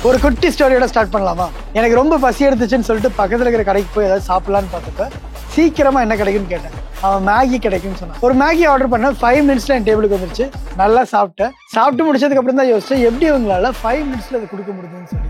ஒரு குட்டி ஸ்டோரியோட ஸ்டார்ட் பண்ணலாமா? எனக்கு ரொம்ப பசி எடுத்துச்சுன்னு சொல்லிட்டு பக்கத்தில் இருக்கிற கடைக்கு போய் ஏதாவது சாப்பிடலான்னு பார்த்தப்ப சீக்கிரமா என்ன கிடைக்குன்னு கேட்டேன். அவன் மேகி கிடைக்கும்னு சொன்னான். ஒரு மேகி ஆர்டர் பண்ண 5 மினிட்ஸ்ல என் டேபிளுக்கு வந்துருச்சு. நல்லா சாப்பிட்டு முடிச்சதுக்கு அப்புறம் தான் யோசிச்சேன், எப்படி இவங்களால 5 மினிட்ஸ்ல அதை கொடுக்க முடியுதுன்னு சொல்லி.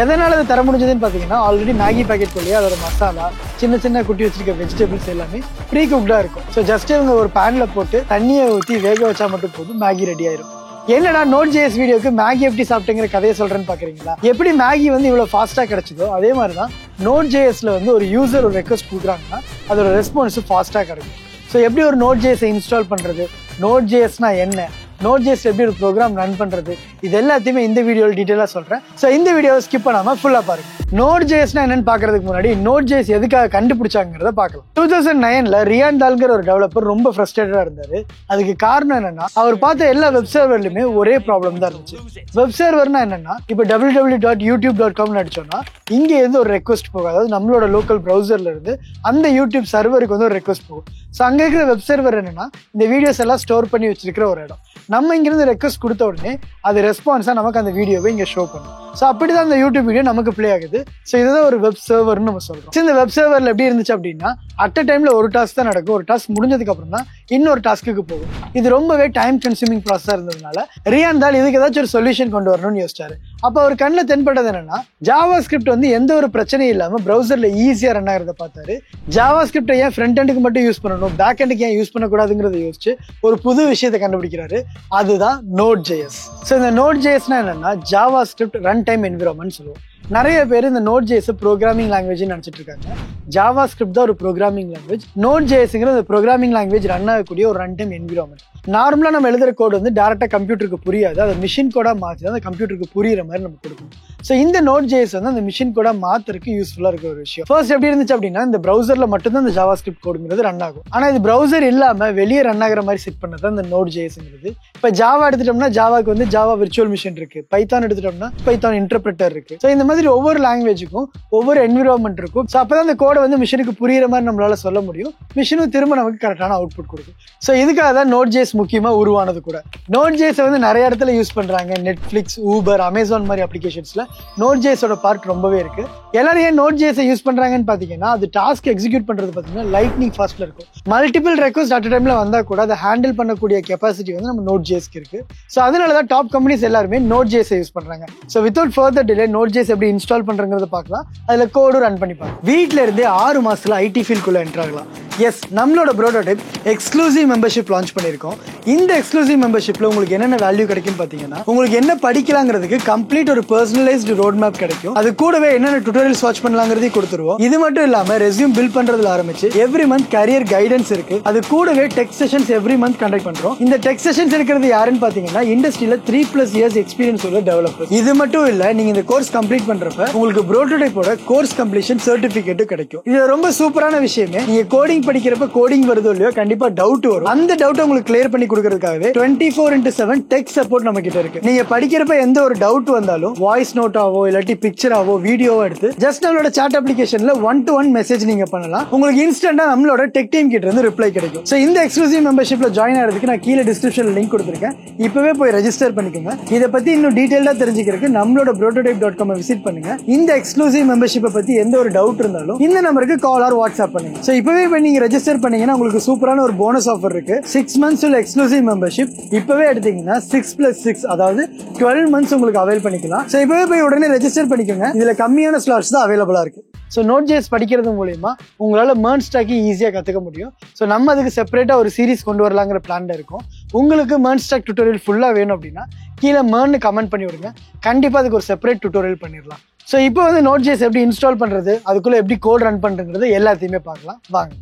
எதனால அது தர முடிஞ்சதுன்னு பார்த்தீங்கன்னா, ஆல்ரெடி மேகி பேக்கெட் குள்ளேயே அதோட மசாலா, சின்ன குட்டி வச்சிருக்க வெஜிடபிள்ஸ் எல்லாமே ப்ரீ குக்டா இருக்கும். ஸோ ஜஸ்ட் இவங்க ஒரு பேன்ல போட்டு தண்ணியை ஊற்றி வேக வச்சா மட்டும் போதும், மேகி ரெடி ஆயிரும். என்னடா Node.js வீடியோக்கு மேகி எப்படி சாப்பிட்டுங்கிற கதையை சொல்றேன்னு பாக்குறீங்களா? எப்படி மேகி வந்து இவ்வளவு ஃபாஸ்டா கிடைச்சதோ அதே மாதிரிதான் Node.jsல வந்து ஒரு யூசர் ஒரு ரெக்வஸ்ட் கொடுக்குறாங்கன்னா அதோட ரெஸ்பான்ஸ் ஃபாஸ்டா கிடைக்கும். ஸோ எப்படி ஒரு Node.js இன்ஸ்டால் பண்றது, Node.jsனா என்ன, Node.js எப்படி ஒரு ப்ரோக்ராம் ரன் பண்றது, இது எல்லாத்தையுமே இந்த வீடியோவில் டீட்டெயிலாக சொல்றேன். ஸோ இந்த வீடியோவை ஸ்கிப் பண்ணாம ஃபுல்லா பாருங்க. Node.jsனா என்னன்னு பாக்குறதுக்கு முன்னாடி Node.js எதுக்காக கண்டுபிடிச்சாங்கிறத பார்க்கலாம். 2009ல ரியான் தால்கர் ஒரு டெவலப்பர் ரொம்ப ஃப்ரஸ்ட்ரேட்டடா இருந்தாரு. அதுக்கு காரணம் என்னன்னா, அவர் பார்த்த எல்லா வெப் சர்வர்லயுமே ஒரே ப்ராப்ளம் தான் இருந்துச்சு. வெப் சர்வர்னா என்னன்னா, இப்போ www.youtube.com அடிச்சோம்னா இங்க இருந்து ஒரு ரெக்வஸ்ட் போகும். அதாவது நம்மளோட லோக்கல் ப்ரௌசர்ல இருந்து அந்த யூடியூப் சர்வருக்கு வந்து ஒரு ரெக்வஸ்ட் போகும். ஸோ அங்க இருக்கிற வெப் சர்வர் என்னன்னா, இந்த வீடியோஸ் எல்லாம் ஸ்டோர் பண்ணி வச்சிருக்கிற ஒரு இடம். நம்ம இங்கிருந்து ரெக்வஸ்ட் கொடுத்த உடனே அது ரெஸ்பான்ஸா நமக்கு அந்த வீடியோவை இங்க ஷோ பண்ணும். ஸோ அப்படிதான் அந்த யூடியூப் வீடியோ நமக்கு பிளே ஆகுது. ஸோ இதுதான் ஒரு வெப் சர்வர்னு நம்ம சொல்றோம். இந்த வெப் சர்வர்ல எப்படி இருந்துச்சு அப்படின்னா, அட் அ டைம்ல ஒரு டாஸ்க் தான் நடக்கும். ஒரு டாஸ்க் முடிஞ்சதுக்கு அப்புறம் தான் இன்னொரு டாஸ்க்கு போகும். இது ரொம்பவே டைம் கன்சூமிங் ப்ராசஸா இருந்ததுனால ரியான் தால் இதுக்கு ஏதாச்சும் ஒரு சொல்யூஷன் கொண்டு வரணும்னு யோசிச்சாரு. அப்ப அவர் கண்ணில் தென்பட்டது என்னன்னா, ஜாவா ஸ்கிரிப்ட் வந்து எந்த ஒரு பிரச்சனையும் இல்லாம ப்ரௌசர்ல ஈஸியா ரன் ஆகிறத பார்த்தாரு. ஜாவா ஸ்கிரிப்டை ஏன் ஃப்ரண்ட் எண்டுக்கு மட்டும் யூஸ் பண்ணணும், பேக் எண்டுக்கு ஏன் யூஸ் பண்ணக்கூடாதுங்கிறத யோசிச்சு ஒரு புது விஷயத்தை கண்டுபிடிக்கிறாரு. அதுதான் Node.js. ஸோ இந்த Node.jsனா என்னன்னா, Java script run time environment சொல்லுவோம். நிறைய பேர் இந்த Node.js ப்ரோக்ராமிங் லாங்குவேஜ் நினைச்சிட்டு இருக்காங்க. ஜாவா ஸ்கிரிப்ட் தான் ஒரு ப்ரோக்ராமிங் லாங்குவேஜ். Node.jsங்கிற ஒரு ப்ரோக்ராமிங் லாங்குவேஜ் ரன் ஆகக்கூடிய ஒரு ரன் டைம் என்விரான்மெண்ட். நார்மலா நம்ம எழுதுற கோட் வந்து டேரக்டா கம்ப்யூட்டருக்கு புரியாது. அதை மிஷின் கோடா மாற்றி அந்த கம்ப்யூட்டருக்கு புரியுற மாதிரி நம்ம கொடுக்கணும். ஸோ இந்த Node.js வந்து அந்த மிஷின் கோடா மாத்துறதுக்கு யூஸ்ஃபுல்லா இருக்க ஒரு விஷயம். ஃபர்ஸ்ட் எப்படி இருந்துச்சு அப்படின்னா, இந்த ப்ரௌசர்ல மட்டும்தான் இந்த ஜாவா ஸ்கிரிப்ட் கோடுங்கிறது ரன் ஆகும். ஆனா இது ப்ரௌசர் இல்லாம வெளியே ரன் ஆகிற மாதிரி செட் பண்ணதான் இந்த Node.jsங்கிறது. இப்ப ஜாவா எடுத்துட்டோம்னா ஜாவாக்கு வந்து ஜாவா விர்ச்சுவல் மிஷின் இருக்கு. பைத்தான் எடுத்துட்டோம்னா பைத்தான் இன்டர்பிரட்டர் இருக்கு. ஸோ இந்த மாதிரி ஒவ்வொரு லாங்குவேஜுக்கும் ஒவ்வொரு என்விரான்மெண்ட் இருக்கும். ஸோ அப்பதான் அந்த கோடை வந்து மிஷினுக்கு புரியுற மாதிரி நம்மளால சொல்ல முடியும். மிஷினும் திரும்ப நமக்கு கரெக்டான அவுட்புட் கொடுக்கும். ஸோ இதுக்காக தான் Node.js முக்கியமா உருவானது கூட. Node.js வந்து நிறைய இடத்துல யூஸ் பண்றாங்க. நெட்ஃபிளிக்ஸ், ஊபர், அமேசான் மாதிரி அப்ளிகேஷன்ஸ்ல Node.jsோட பார்ட் ரொம்பவே இருக்கு. எல்லாரும் ஏன் Node.js யூஸ் பண்றாங்கன்னு பாத்தீங்கன்னா, அது டாஸ்க் எக்ஸிக்யூட் பண்றது பாத்தீங்கன்னா லைட்னிங் ஃபாஸ்ட்ல இருக்கும். மல்டிபிள் ரெக்வஸ்ட் அட் டைம்ல வந்தா கூட அதை ஹேண்டில் பண்ணக்கூடிய கெப்பாசிட்டி வந்து நம்ம Node.jsக்கு இருக்கு. ஸோ அதனாலதான் டாப் கம்பெனிஸ் எல்லாருமே Node.js யூஸ் பண்றாங்க. So without further delay Node.js எப்படி இன்ஸ்டால் பண்றங்கிறத பார்க்கலாம். அதுல கோடும் ரன் பண்ணிப்பாங்க. வீட்ல இருந்தே 6 மாசத்துல ஐடி ஃபீல்டுக்குள்ள என்டர் ஆகலாம். எஸ், நம்மளோட ப்ரோட்டோடைப் எக்ஸ்க்ளூசிவ் மெம்பர்ஷிப் லான்ச் பண்ணியிருக்கோம். இந்த எக்ஸ்க்ளூசிவ் மெம்பர்ஷிப்ல உங்களுக்கு என்னென்ன வேல்யூ கிடைக்கும்னு பாத்தீங்கன்னா, உங்களுக்கு என்ன படிக்கலாங்கிறதுக்கு கம்ப்ளீட் ஒரு பர்சனலைஸ்டு ரோட் மேப் கிடைக்கும். அது கூடவே என்னென்ன டுட்டோரியல்ஸ் வாட்ச் பண்ணலாங்கிறதையும் கொடுத்துருவோம். இது மட்டும் இல்லாம ரெஸ்யூம் பில்ட் பண்றதுல ஆரம்பிச்சு எவ்ரி மந்த் கரியர் கைடன்ஸ் இருக்கு. அது கூடவே tech sessions every month conduct பண்றோம். இந்த டெக் செஷன்ஸ் இருக்கிறது யாருன்னு பாத்தீங்கன்னா, இண்டஸ்ட்ரியில 3+ இயர்ஸ் எக்ஸ்பீரியன்ஸ் உள்ள டெவலப்பர். இது மட்டும் இல்ல, நீங்க இந்த கோர்ஸ் கம்ப்ளீட் பண்றப்ப உங்களுக்கு ப்ரோட்டோடைப்போட கோர்ஸ் கம்ப்ளீஷன் சர்டிபிகேட் கிடைக்கும். இது ரொம்ப சூப்பரான விஷயமே. நீங்க கோடிங் படிக்கிறப்ப கோடிங் வருதோ இல்லையோ கண்டிப்பா டவுட் வரும். அந்த டவுட் உங்களுக்கு கிளியர் பண்ணி கொடுக்கறதுக்காகவே 24/7 டெக் சப்போர்ட் நம்ம கிட்ட இருக்கு. நீங்க படிக்கிறப்ப எந்த ஒரு டவுட் வந்தாலும் வாய்ஸ் நோட்டாவோ இல்லாட்டி பிக்சராவோ வீடியோவோ எடுத்து ஜஸ்ட் நம்மளோட சாட் அப்ளிகேஷன்ல 1-to-1 மெசேஜ் நீங்க பண்ணலாம். உங்களுக்கு இன்ஸ்டன்டா நம்மளோட டெக் டீம் கிட்ட இருந்து ரிப்ளை கிடைக்கும். சோ இந்த எக்ஸ்க்ளூசிவ் மெம்பர்ஷிப்ல ஜாயின் ஆகிறதுக்கு நான் கீழே டிஸ்கிரிப்ஷன்ல லிங்க் கொடுத்திருக்கேன். இப்பவே போய் ரெஜிஸ்டர் பண்ணிக்கோங்க. இதை பத்தி இன்னும் டீடைலா தெரிஞ்சுக்கிறதுக்கு நம்மளோட prototype.com விசிட் பண்ணுங்க. இந்த எக்ஸ்க்ளூசிவ் மெம்பர்ஷிப்பை பத்தி எந்த ஒரு டவுட் இருந்தாலும் இந்த நம்பருக்கு கால் ஆர் வாட்ஸ்அப் பண்ணுங்க. சோ இப்பவே போய் நீங்க ரெஜிஸ்டர் பண்ணீங்கன்னா உங்களுக்கு சூப்பரான ஒரு போனஸ் ஆஃபர் இருக்கு. 6 months உள்ள எக்ஸ்க்ளூசிவ் மெம்பர்ஷிப் இப்பவே எடுத்தீங்கன்னா 6+6 அதாவது 12 months உங்களுக்கு அவைல் பண்ணிக்கலாம். சோ இப்பவே போய் உடனே ரெஜிஸ்டர் பண்ணிக்கோங்க. இதுல கம்மியான ஸ்லாட்ஸ் தான் அவைலபிளா இருக்கு. ஸோ Node.js படிக்கிறது மூலமா உங்களால் MERN ஸ்டாக்கி ஈஸியாக கற்றுக்க முடியும். ஸோ நம்ம அதுக்கு செப்பரேட்டாக ஒரு சீரிஸ் கொண்டு வரலாங்கிற பிளான்ல இருக்கும். உங்களுக்கு MERN ஸ்டாக் டுட்டோரியல் ஃபுல்லாக வேணும் அப்படின்னா கீழே MERN கமெண்ட் பண்ணி விடுங்க. கண்டிப்பாக அதுக்கு ஒரு செப்பரேட் டுட்டோரியல் பண்ணிடலாம். ஸோ இப்போ வந்து Node.js எப்படி இன்ஸ்டால் பண்ணுறது, அதுக்குள்ளே எப்படி கோட் ரன் பண்ணுறது எல்லாத்தையுமே பார்க்கலாம் வாங்க.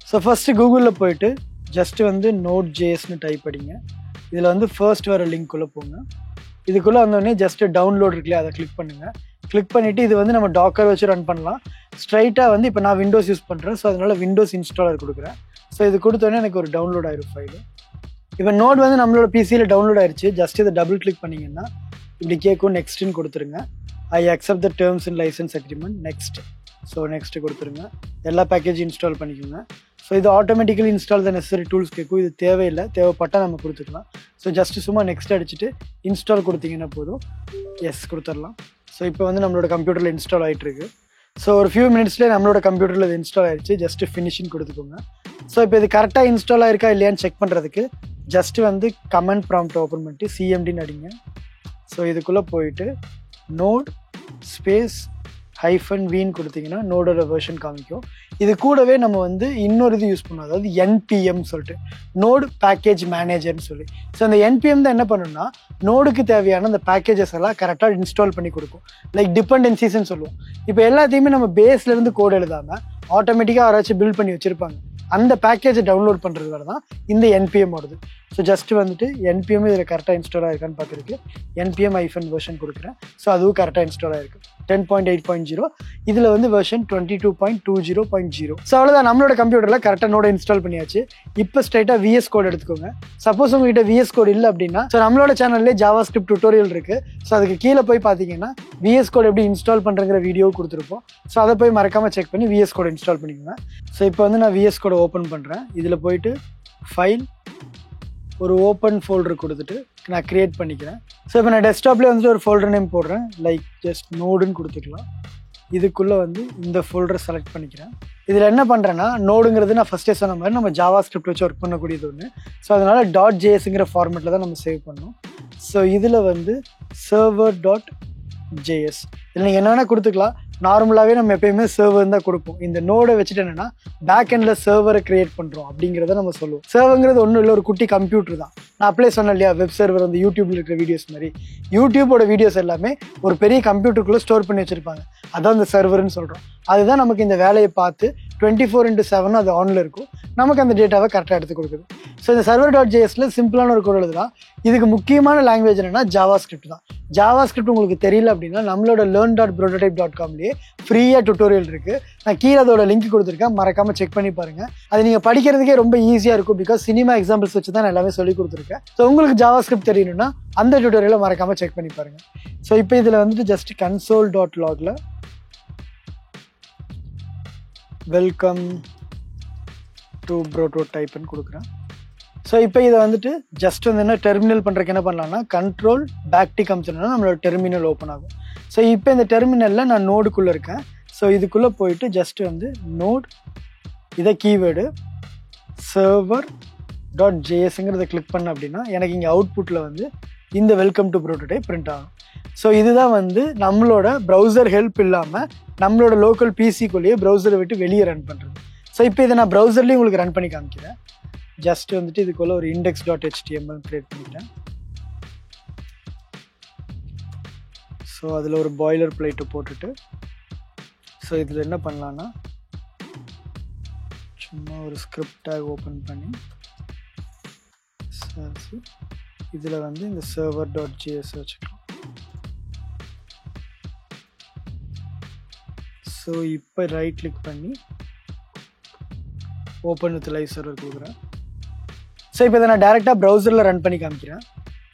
ஸோ ஃபர்ஸ்ட்டு கூகுளில் போயிட்டு ஜஸ்ட் வந்து Node.jsன்னு டைப் படிங்க. இதில் வந்து ஃபர்ஸ்ட் வர லிங்க்குள்ளே போங்க. இதுக்குள்ளே வந்தோடனே ஜஸ்ட் டவுன்லோட் இருக்குல்லையே அதை கிளிக் பண்ணுங்கள். கிளிக் பண்ணிவிட்டு இது வந்து நம்ம டாக்கர் வச்சு ரன் பண்ணலாம். ஸ்ட்ரைட்டாக வந்து இப்போ நான் விண்டோஸ் யூஸ் பண்ணுறேன். ஸோ அதனால் விண்டோஸ் இன்ஸ்டாலர் கொடுக்குறேன். ஸோ இது கொடுத்தோடனே எனக்கு ஒரு டவுன்லோட் ஆயிரும் ஃபைலு. இப்போ நோட் வந்து நம்மளோட பிசியில் டவுன்லோட் ஆயிடுச்சு. ஜஸ்ட் இதை டபுள் கிளிக் பண்ணிங்கன்னா இப்படி கேட்கும். நெக்ஸ்ட்டுன்னு கொடுத்துருங்க. I accept the terms and license agreement. Next. So next கொடுத்துருங்க. எல்லா பேக்கேஜ் இன்ஸ்டால் பண்ணிக்கோங்க. ஸோ இது automatically install the necessary tools கேட்கும். இது தேவையில்லை, தேவைப்பட்டால் நம்ம கொடுத்துக்கலாம். ஸோ ஜஸ்ட் சும்மா நெக்ஸ்ட் அடிச்சுட்டு இன்ஸ்டால் கொடுத்தீங்கன்னா போதும். எஸ் கொடுத்துடலாம். ஸோ இப்போ வந்து நம்மளோட கம்ப்யூட்டரில் இன்ஸ்டால் ஆகிட்டுருக்கு. ஸோ ஒரு ஃபியூ மினிட்ஸ்லேயே நம்மளோட கம்ப்யூட்டரில் இது இன்ஸ்டால் ஆகிடுச்சு. ஜஸ்ட்டு ஃபினிஷிங் கொடுத்துக்கோங்க. ஸோ இப்போ இது கரெக்டாக இன்ஸ்டால் ஆயிருக்கா இல்லையான்னு செக் பண்ணுறதுக்கு ஜஸ்ட்டு வந்து கமெண்ட் ப்ராம்ப்ட் ஓப்பன் பண்ணிட்டு சிஎம்டின்னு அடிங்க. ஸோ இதுக்குள்ளே போயிட்டு நோட் ஸ்பேஸ் -v கொடுத்தீங்கன்னா நோடோட வெர்ஷன் காமிக்கும். இது கூடவே நம்ம வந்து இன்னொரு இது யூஸ் பண்ணோம், அதாவது NPM சொல்லிட்டு நோடு பேக்கேஜ் மேனேஜர்னு சொல்லி. ஸோ அந்த NPM தான் என்ன பண்ணுன்னா நோடுக்கு தேவையான அந்த பேக்கேஜஸ் எல்லாம் கரெக்டாக இன்ஸ்டால் பண்ணி கொடுக்கும். லைக் டிபெண்டன்சிஸ்ன்னு சொல்லுவோம். இப்போ எல்லாத்தையுமே நம்ம பேஸ்லேருந்து கோட் எழுதாமல் ஆட்டோமேட்டிக்காக யாராச்சும் பில்ட் பண்ணி வச்சுருப்பாங்க. அந்த பேக்கேஜை டவுன்லோட் பண்ணுறது வரை தான் இந்த NPM வருது. ஸோ ஜஸ்ட்டு வந்துட்டு NPM இதில் கரெக்டாக இன்ஸ்டால் ஆகிருக்கான்னு பார்க்குறதுக்கு NPM வெர்ஷன் கொடுக்குறேன். ஸோ அதுவும் கரெக்டாக இன்ஸ்டால் ஆகிருக்கு 10.8.0. இதில் வந்து வெர்ஷன் 22.20.0. ஸோ அவ்வளோதான், நம்மளோட கம்ப்யூட்டரில் கரெக்டாக நோட இன்ஸ்டால் பண்ணியாச்சு. இப்போ ஸ்ட்ரைட்டாக VS கோட் எடுத்துக்கோங்க. சப்போஸ் உங்ககிட்ட VS கோட் இல்லை அப்படின்னா ஸோ நம்மளோட சேனல்லே JavaScript டியூட்டோரியல் இருக்குது. ஸோ அதுக்கு கீழே போய் பார்த்தீங்கன்னா VS கோட் எப்படி இன்ஸ்டால் பண்ணுறங்கிற வீடியோ கொடுத்துருப்போம். ஸோ அதை போய் மறக்காமல் செக் பண்ணி VS கோட் இன்ஸ்டால் பண்ணிக்கோங்க. ஸோ இப்போ வந்து நான் VS கோடை ஓப்பன் பண்ணுறேன். இதில் போயிட்டு ஃபைல் ஒரு ஓப்பன் ஃபோல்டர் கொடுத்துட்டு நான் க்ரியேட் பண்ணிக்கிறேன். ஸோ இப்போ நான் டெஸ்க்டாப்லேயே வந்துட்டு ஒரு ஃபோல்டர் நேம் போடுறேன். லைக் ஜஸ்ட் நோடுன்னு கொடுத்துக்கலாம். இதுக்குள்ளே வந்து இந்த ஃபோல்டரை செலக்ட் பண்ணிக்கிறேன். இதில் என்ன பண்ணுறேன்னா நோடுங்கிறது நான் ஃபஸ்ட்டே சொன்ன மாதிரி நம்ம JavaScript வச்சு ஒர்க் பண்ணக்கூடியது ஒன்று. ஸோ அதனால் .jsங்கிற ஃபார்மெட்டில் தான் நம்ம சேவ் பண்ணோம். ஸோ இதில் வந்து server.js இதில் நீங்கள் என்னென்னா கொடுத்துக்கலாம். நார்மலாகவே நம்ம எப்பயுமே சர்வர் தான் கொடுப்போம். இந்த நோடை வச்சுட்டு என்னென்னா பேக் எண்டில் சர்வரை கிரியேட் பண்ணுறோம் அப்படிங்கிறத நம்ம சொல்லுவோம். சர்வருங்கிறது ஒன்றும் இல்லை, ஒரு குட்டி கம்ப்யூட்டர் தான். நான் அப்ளை சொன்னேன் இல்லையா, வெப் சர்வர் வந்து யூடியூப்ல இருக்கிற வீடியோஸ் மாதிரி. யூடியூபோட வீடியோஸ் எல்லாமே ஒரு பெரிய கம்ப்யூட்டருக்குள்ளே ஸ்டோர் பண்ணி வச்சுருப்பாங்க. அதான் இந்த சர்வர்னு சொல்கிறோம். அதுதான் நமக்கு இந்த வேலையை பார்த்து 24/7 அது ஆனில் இருக்கும். நமக்கு அந்த டேட்டாவை கரெக்டாக எடுத்து கொடுக்குது. ஸோ இந்த server.jsல சிம்பிளான ஒரு கோட் எழுதலாம். இதுக்கு முக்கியமான லாங்குவேஜ் என்னென்னா JavaScript தான். JavaScript உங்களுக்கு தெரியல அப்படின்னா நம்மளோட learn.prototype.comலேயே ஃப்ரீயாக டியூட்டோரியல் இருக்குது. நான் கீழே அதோட லிங்க் கொடுத்துருக்கேன், மறக்காமல் செக் பண்ணி பாருங்கள். அது நீங்கள் படிக்கிறதுக்கே ரொம்ப ஈஸியாக இருக்கும். பிகாஸ் சினிமா எக்ஸாம்பிள்ஸ் வச்சு தான் நான் எல்லாமே சொல்லி கொடுத்துருக்கேன். ஸோ உங்களுக்கு JavaScript தெரியணும்னா அந்த டியூட்டோரியலை மறக்காமல் செக் பண்ணி பாருங்கள். ஸோ இப்போ இதில் வந்துட்டு ஜஸ்ட் console.logல வெல்கம் டு ப்ரோட்டோடைப்னு கொடுக்குறேன். ஸோ இப்போ இதை வந்துட்டு ஜஸ்ட் வந்து என்ன டெர்மினல் பண்ணுறதுக்கு என்ன பண்ணலாம்னா கண்ட்ரோல் பேக்டிக் அமிச்சோம்னா நம்மளோட டெர்மினல் ஓப்பன் ஆகும். ஸோ இப்போ இந்த டெர்மினலில் நான் நோடுக்குள்ளே இருக்கேன். ஸோ இதுக்குள்ளே போயிட்டு ஜஸ்ட் வந்து நோட் இதை கீவேர்டு server.jsங்கிறத கிளிக் பண்ண அப்படின்னா எனக்கு இங்கே அவுட்புட்டில் வந்து இந்த வெல்கம் டு ப்ரோட்டோடைப் பிரிண்ட் ஆகும். ஸோ இதுதான் வந்து நம்மளோட ப்ரௌசர் ஹெல்ப் இல்லாமல் நம்மளோட லோக்கல் பிசிக்குள்ளேயே ப்ரௌசரை விட்டு வெளியே ரன் பண்ணுறது. ஸோ இப்போ இதை நான் ப்ரௌசர்லேயும் உங்களுக்கு ரன் பண்ணி காமிக்கிறேன். ஜஸ்ட் வந்துட்டு இதுக்குள்ள ஒரு index.html கிரியேட் பண்ணிட்டேன். ஸோ அதில் ஒரு பாய்லர் பிளேட்டை போட்டுட்டு ஸோ இதில் என்ன பண்ணலான்னா சும்மா ஒரு ஸ்கிரிப்ட் டேக் ஓப்பன் பண்ணி இதில் வந்து இந்த server.js வச்சுக்கலாம். ஸோ இப்போ ரைட் கிளிக் பண்ணி ஓப்பன் வித் லைவ் சர்வர் கொடுக்குறேன். ஸோ இப்போ இதை நான் டேரெக்டாக ப்ரௌசரில் ரன் பண்ணி காமிக்கிறேன்.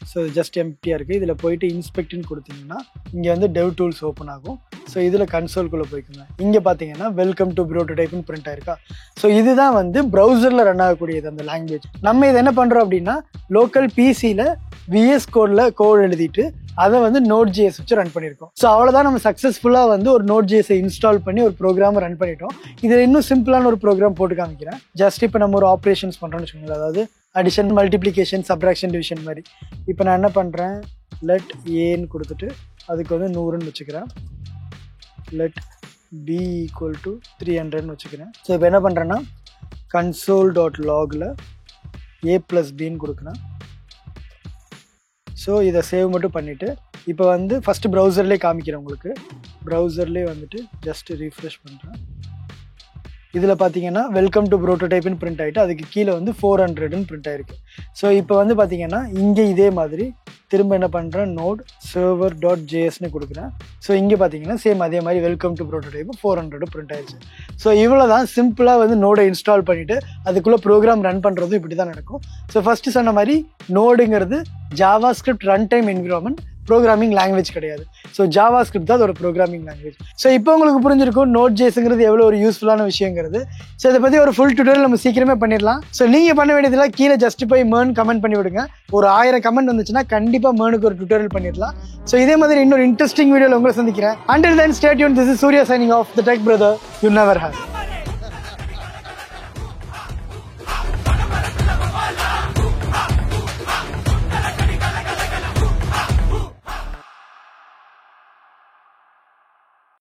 ஸோ இது ஜஸ்ட் எம்டியாக இருக்குது. இதில் போயிட்டு இன்ஸ்பெக்ட்னு கொடுத்தீங்கன்னா இங்கே வந்து டெவ் டூல்ஸ் ஓப்பன் ஆகும். ஸோ இதில் கன்சோல்குள்ளே போய்க்குங்க. இங்கே பார்த்தீங்கன்னா வெல்கம் டு ப்ரோட்டோடைப்னு பிரிண்ட் ஆயிருக்கா. ஸோ இதுதான் வந்து ப்ரௌசரில் ரன் ஆகக்கூடியது அந்த லாங்குவேஜ். நம்ம இதை என்ன பண்ணுறோம் அப்படின்னா லோக்கல் பிசியில் VS கோடில் கோட் எழுதிட்டு அதை வந்து Node.js வச்சு ரன் பண்ணியிருக்கோம். ஸோ அவ்வளோதான், நம்ம சக்ஸஸ்ஃபுல்லாக வந்து ஒரு Node.js இன்ஸ்டால் பண்ணி ஒரு ப்ரோக்ராமை ரன் பண்ணிட்டோம். இதில் இன்னும் சிம்பிளான ஒரு ப்ரோக்ராம் போட்டு காமிக்கிறேன். ஜஸ்ட் இப்போ நம்ம ஒரு ஆப்ரேஷன்ஸ் பண்ணுறோம்னு வச்சுக்கோங்களேன், அதாவது அடிஷன், மல்டிப்ளிகேஷன், சப்ராக்ஷன், டிவிஷன் மாதிரி. இப்போ நான் என்ன பண்ணுறேன், லெட் ஏன்னு கொடுத்துட்டு அதுக்கு வந்து 100ன்னு வச்சுக்கிறேன். லெட் b = 300ன்னு வச்சுக்கிறேன். ஸோ இப்போ என்ன பண்ணுறேன்னா console.logல a+bன்னு கொடுக்குறேன். ஸோ இதை சேவ் மட்டும் பண்ணிவிட்டு இப்போ வந்து ஃபஸ்ட்டு ப்ரௌசர்லேயே காமிக்கிறேன் உங்களுக்கு. ப்ரௌசர்லேயே வந்துட்டு ஜஸ்ட் ரீஃப்ரெஷ் பண்ணுறேன். இதில் பார்த்தீங்கன்னா வெல்கம் டு ப்ரோட்டோடைப்னு பிரிண்ட் ஆகிட்டு அதுக்கு கீழே வந்து 400ன்னு பிரிண்ட் ஆகிருக்கு. ஸோ இப்போ வந்து பார்த்தீங்கன்னா இங்கே இதே மாதிரி திரும்ப என்ன பண்ணுறேன், நோட் server.jsன்னு கொடுக்குறேன். ஸோ இங்கே பார்த்தீங்கன்னா சேம் அதே மாதிரி வெல்கம் டு ப்ரோட்டோடைப் 400 பிரிண்ட் ஆயிடுச்சு. ஸோ இவ்வளோ தான் சிம்பிளாக வந்து நோடை இன்ஸ்டால் பண்ணிவிட்டு அதுக்குள்ளே ப்ரோக்ராம் ரன் பண்ணுறதும் இப்படி தான் நடக்கும். ஸோ ஃபஸ்ட்டு சொன்ன மாதிரி நோடுங்கிறது JavaScript run time environment programming language கிடையாது. ஸோ ஜாவா ஸ்கிரிப்ட் தான் அதோட ப்ரோக்ராமிங் லாங்குவேஜ். ஸோ இப்போ உங்களுக்கு புரிஞ்சிருக்கும் Node.jsங்கிறது எவ்வளோ ஒரு யூஸ்ஃபுல்லான விஷயங்கிறது. ஸோ இதை பற்றி ஒரு ஃபுல் டுட்டோரியல் நம்ம சீக்கிரமே பண்ணிடலாம். ஸோ நீங்கள் பண்ண வேண்டியதெல்லாம் கீழே ஜஸ்டிஃபை MERN கமெண்ட் பண்ணி விடுங்க. ஒரு 1000 கமெண்ட் வந்துச்சுன்னா கண்டிப்பாக MERNக்கு ஒரு டுட்டோரியல் பண்ணிடலாம். ஸோ இதே மாதிரி இன்னொரு இன்ட்ரெஸ்டிங் வீடியோவில் உங்களை சந்திக்கிறேன். Until then, stay tuned. This is Surya signing off, the Tech Brother you never had.